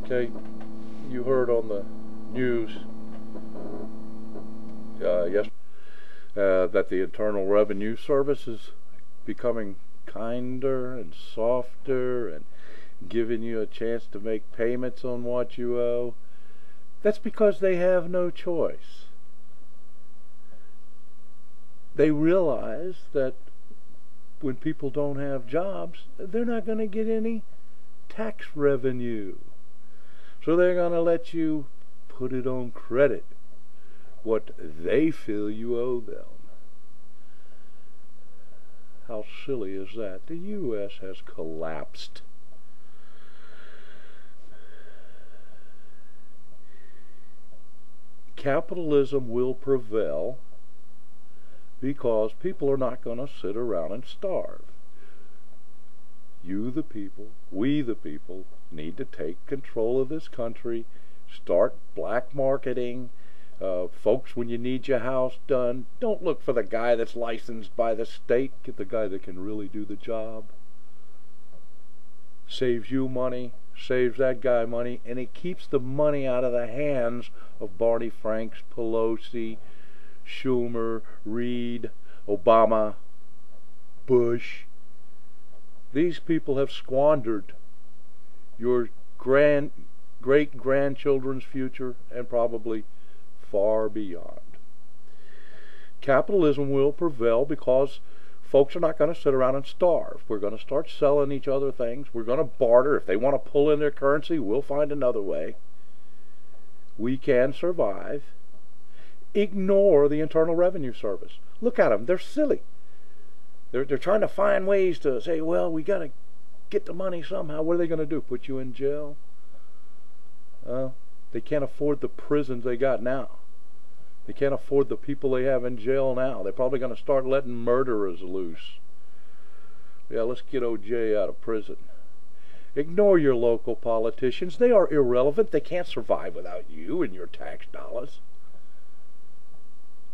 Okay, you heard on the news yesterday that the Internal Revenue Service is becoming kinder and softer and giving you a chance to make payments on what you owe. That's because they have no choice. They realize that when people don't have jobs, they're not going to get any tax revenue. So they're going to let you put it on credit, what they feel you owe them. How silly is that? The U.S. has collapsed. Capitalism will prevail because people are not going to sit around and starve. You, the people, we, the people, need to take control of this country, start black marketing. Folks, when you need your house done, don't look for the guy that's licensed by the state. Get the guy that can really do the job. Saves you money, saves that guy money, and it keeps the money out of the hands of Barney Franks, Pelosi, Schumer, Reid, Obama, Bush. These people have squandered your great-grandchildren's future and probably far beyond. Capitalism will prevail because folks are not going to sit around and starve. We're going to start selling each other things. We're going to barter. If they want to pull in their currency, we'll find another way. We can survive. Ignore the Internal Revenue Service. Look at them. They're silly. They're trying to find ways to say, well, we got to get the money somehow. What are they going to do? Put you in jail? They can't afford the prisons they got now. They can't afford the people they have in jail now. They're probably going to start letting murderers loose. Yeah, let's get OJ out of prison. Ignore your local politicians. They are irrelevant. They can't survive without you and your tax dollars.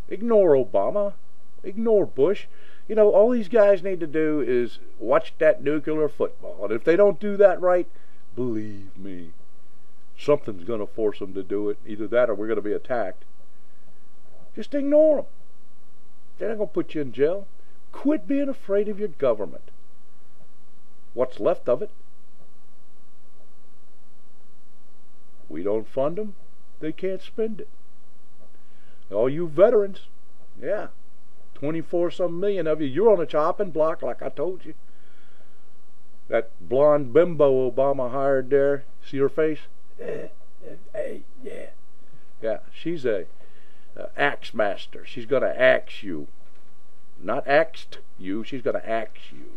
Ignore Obama. Ignore Bush. You know, all these guys need to do is watch that nuclear football. And if they don't do that right, believe me, something's going to force them to do it. Either that or we're going to be attacked. Just ignore them. They're not going to put you in jail. Quit being afraid of your government. What's left of it? We don't fund them. They can't spend it. All you veterans, yeah, 24-some million of you, you're on a chopping block like I told you. That blonde bimbo Obama hired there, see her face? Yeah, she's a axe master. She's going to axe you. Not axed you, she's going to axe you.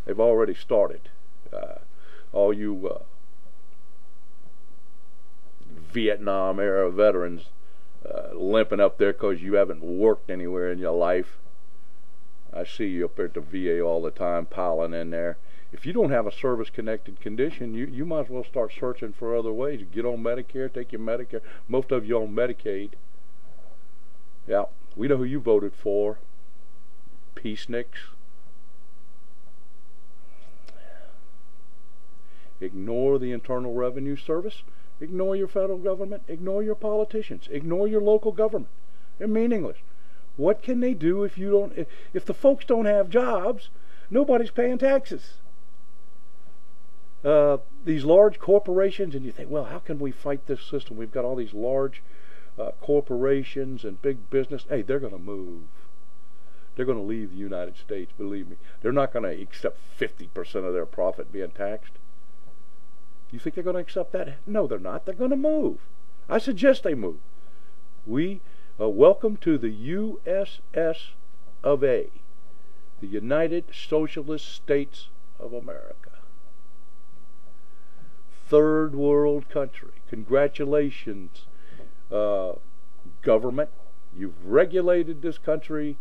They've already started. All you Vietnam-era veterans limping up there because you haven't worked anywhere in your life. I see you up there at the VA all the time, piling in there. If you don't have a service-connected condition, you might as well start searching for other ways. Get on Medicare, take your Medicare. Most of you on Medicaid. Yeah, we know who you voted for. Peaceniks. Ignore the Internal Revenue Service. Ignore your federal government. Ignore your politicians. Ignore your local government. They're meaningless. What can they do if you don't? If the folks don't have jobs, nobody's paying taxes. These large corporations, and you think, well, how can we fight this system? We've got all these large corporations and big business. Hey, they're going to move. They're going to leave the United States, believe me. They're not going to accept 50% of their profit being taxed. You think they're going to accept that? No, they're not. They're going to move. I suggest they move. We welcome to the USS of A, the United Socialist States of America. Third world country. Congratulations, government. You've regulated this country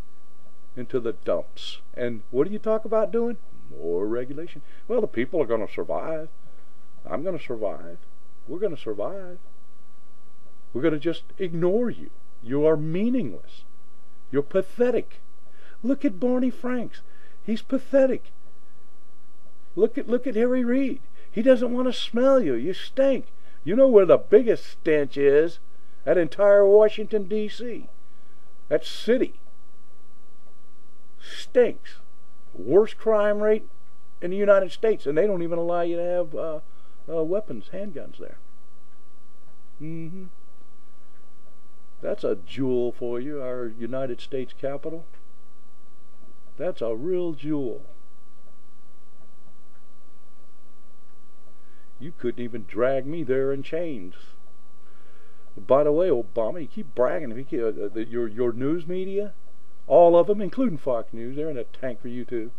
into the dumps. And what do you talk about doing? More regulation. Well, the people are going to survive. I'm going to survive. We're going to survive. We're going to just ignore you. You are meaningless. You're pathetic. Look at Barney Franks. He's pathetic. Look at Harry Reid. He doesn't want to smell you. You stink. You know where the biggest stench is? That entire Washington, D.C. That city stinks. Worst crime rate in the United States, and they don't even allow you to have weapons, handguns there. That's a jewel for you, our United States Capitol. That's a real jewel. You couldn't even drag me there in chains. By the way, Obama, you keep bragging. Your news media, all of them, including Fox News, they're in a tank for you too.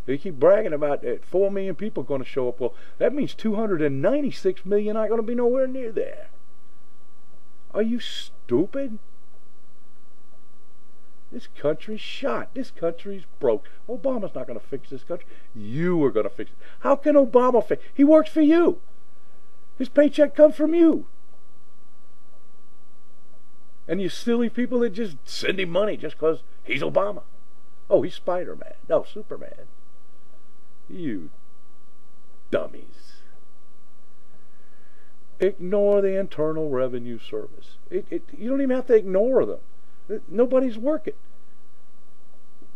They keep bragging about that 4 million people going to show up. Well, that means 296 million aren't going to be nowhere near there. Are you stupid? This country's shot. This country's broke. Obama's not going to fix this country. You are going to fix it. How can Obama fix it? He works for you. His paycheck comes from you. And you silly people that just send him money just because he's Obama. Oh, he's Spider-Man. No, Superman. You dummies. Ignore the Internal Revenue Service. You don't even have to ignore them. Nobody's working.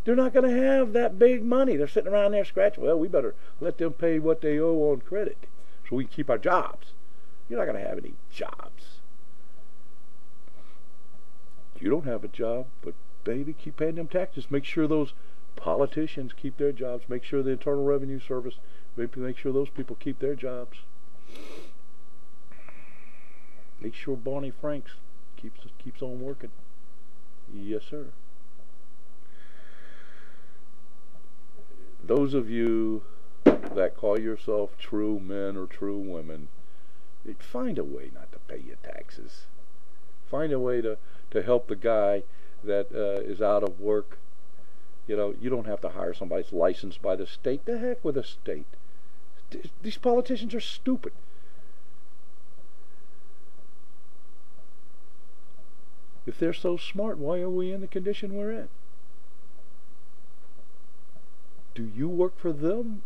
They're not going to have that big money. They're sitting around there scratching. Well, we better let them pay what they owe on credit so we can keep our jobs. You're not going to have any jobs. You don't have a job, but baby, keep paying them taxes. Make sure those politicians keep their jobs. Make sure the Internal Revenue Service, make sure those people keep their jobs. Make sure Barney Franks keeps on working. Yes, sir. Those of you that call yourself true men or true women, find a way not to pay your taxes. Find a way to help the guy that is out of work. You know, you don't have to hire somebody that's licensed by the state. The heck with the state. These politicians are stupid. If they're so smart, why are we in the condition we're in? Do you work for them,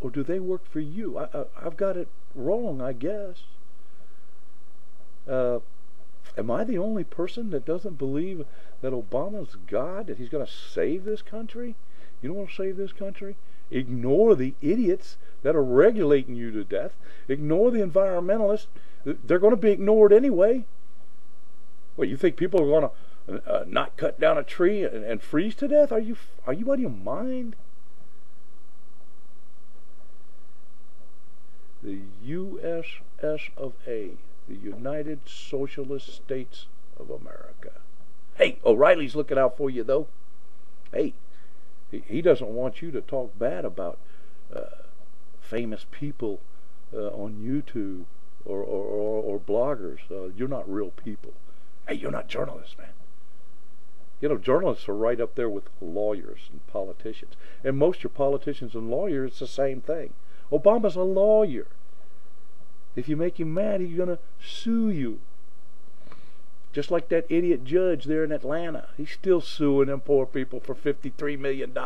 or do they work for you? I've got it wrong, I guess. Am I the only person that doesn't believe that Obama's God, that he's going to save this country? You know what will save this country? Ignore the idiots that are regulating you to death. Ignore the environmentalists. They're going to be ignored anyway. What, you think people are going to not cut down a tree and freeze to death? Are you out of your mind? The USS of A, the United Socialist States of America. Hey, O'Reilly's looking out for you, though. Hey, he doesn't want you to talk bad about famous people on YouTube or bloggers. You're not real people. Hey, you're not journalists, man. You know, journalists are right up there with lawyers and politicians. And most of your politicians and lawyers, it's the same thing. Obama's a lawyer. If you make him mad, he's going to sue you. Just like that idiot judge there in Atlanta. He's still suing them poor people for $53 million.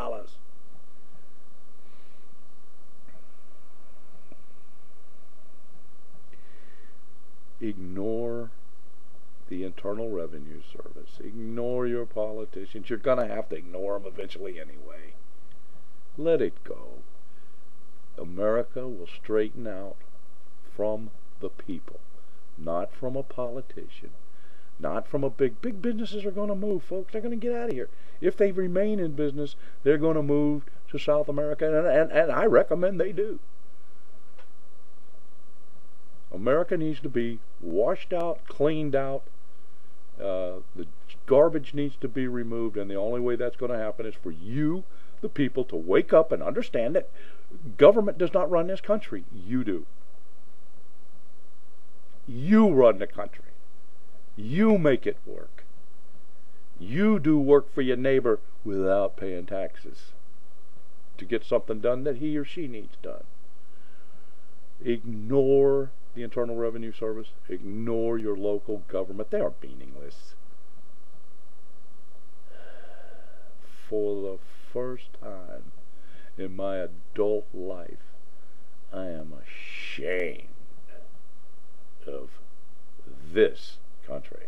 Ignore the Internal Revenue Service. Ignore your politicians. You're going to have to ignore them eventually anyway. Let it go. America will straighten out from the people, not from a politician, not from a big businesses are going to move, folks. They're going to get out of here. If they remain in business, they're going to move to South America, and I recommend they do. America needs to be washed out, cleaned out. The garbage needs to be removed, and the only way that's going to happen is for you, the people, to wake up and understand that government does not run this country. You do. You run the country. You make it work. You do work for your neighbor without paying taxes to get something done that he or she needs done. Ignore the Internal Revenue Service. Ignore your local government. They are meaningless. For the first time in my adult life, I am ashamed ashamed of this country.